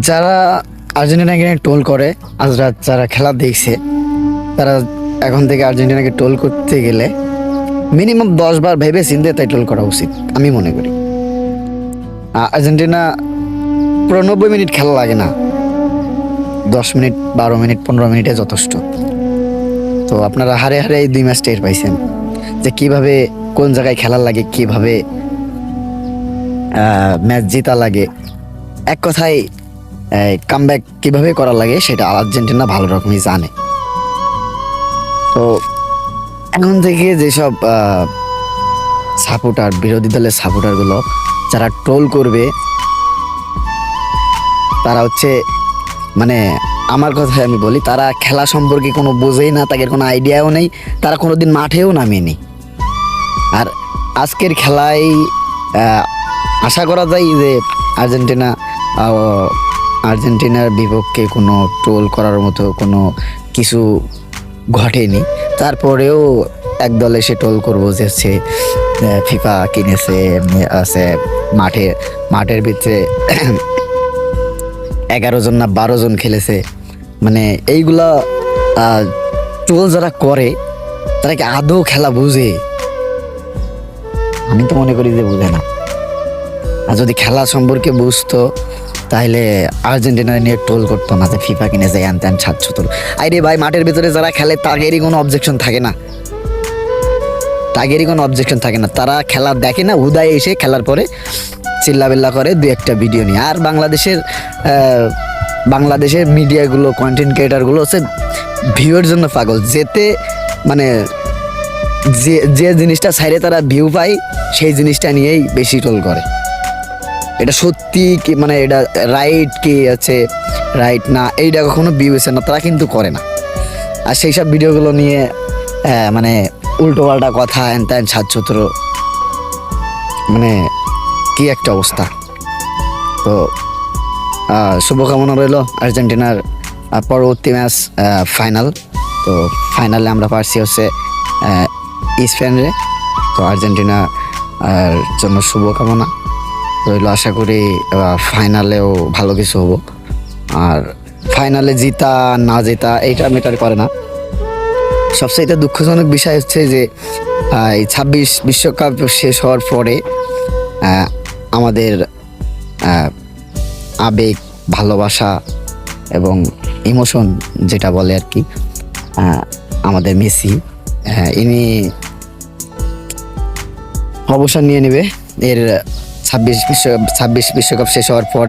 যারা আর্জেন্টিনাকে নিয়ে টোল করে, আজ রাত যারা খেলা দেখছে, তারা এখন থেকে আর্জেন্টিনাকে টোল করতে গেলে মিনিমাম 10 বার ভেবে চিন্তে তাই টোল করা উচিত আমি মনে করি। আর্জেন্টিনা পুরো 90 মিনিট খেলা লাগে না, 10 মিনিট 12 মিনিট 15 মিনিটে যথেষ্ট। তো আপনারা হারে হারে এই 2 ম্যাচ টের পাইছেন যে কিভাবে কোন জায়গায় খেলা লাগে, কিভাবে ম্যাচ জেতা লাগে, এক কথায় কামব্যাক কিভাবে করা লাগে সেটা আর্জেন্টিনা ভালো রকমই জানে। তো এখন থেকে যেসব সাপোর্টার, বিরোধী দলের সাপোর্টারগুলো যারা ট্রোল করবে, তারা হচ্ছে মানে আমার কথায় আমি বলি, তারা খেলা সম্পর্কে কোনো বোঝেই না, তাদের কোনো আইডিয়াও নেই, তারা কোনোদিন মাঠেও নামেনি। আর আজকের খেলায় আশা করা যায় যে আর্জেন্টিনার বিপক্ষে কোনো ট্রোল করার মতো কোনো কিছু ঘটেনি। তারপরেও একদল এসে ট্রোল করবো যে হচ্ছে ফিফা কিনেছে, আছে মাঠের ভিতরে 11 জন না 12 জন খেলেছে। মানে এইগুলা ট্রোল যারা করে তারা কি আদৌ খেলা বুঝে? আমি তো মনে করি যে বুঝে না। আর যদি খেলা সম্পর্কে বুঝতো তাহলে আর্জেন্টিনা নিয়ে ট্রোল করতো না যে ফিফা কিনেছে হ্যান ত্যান ছাত্র। আরে ভাই, মাঠের ভিতরে যারা খেলে তাদেরই কোনো অবজেকশন থাকে না, তারা খেলা দেখে না, হুদায় এসে খেলার পরে চিল্লাবিল্লা করে 2-1টা ভিডিও নিয়ে। আর বাংলাদেশের মিডিয়াগুলো, কন্টেন্ট ক্রিয়েটারগুলো হচ্ছে ভিউয়ের জন্য পাগল, যেতে মানে যে জিনিসটা ছাইরে তারা ভিউ পায় সেই জিনিসটা নিয়েই বেশি ট্রোল করে। এটা সত্যি কি, মানে এটা রাইট কি আছে, রাইট না, এইটা কখনো বিবেচনা না, তারা কিন্তু করে না। আর সেই সব ভিডিওগুলো নিয়ে মানে উল্টো পাল্টা কথা, হ্যান ত্যান ছাত্র, মানে কি একটা অবস্থা। তো শুভকামনা রইল আর্জেন্টিনার পরবর্তী ম্যাচ ফাইনাল। তো ফাইনালে আমরা পারছি হচ্ছে স্পেনে। তো আর্জেন্টিনার জন্য শুভকামনা রইল, আশা করি ফাইনালেও ভালো কিছু হবো। আর ফাইনালে জিতা না জেতা এইটা ম্যাটার করে না। সবচাইতে দুঃখজনক বিষয় হচ্ছে যে এই 26 বিশ্বকাপ শেষ হওয়ার পরে আমাদের আবেগ, ভালোবাসা এবং ইমোশন যেটা বলে আর কি, আমাদের মেসি ইনি অবসর নিয়ে নেবে এর 26 বিশ্বকাপ শেষ হওয়ার পর।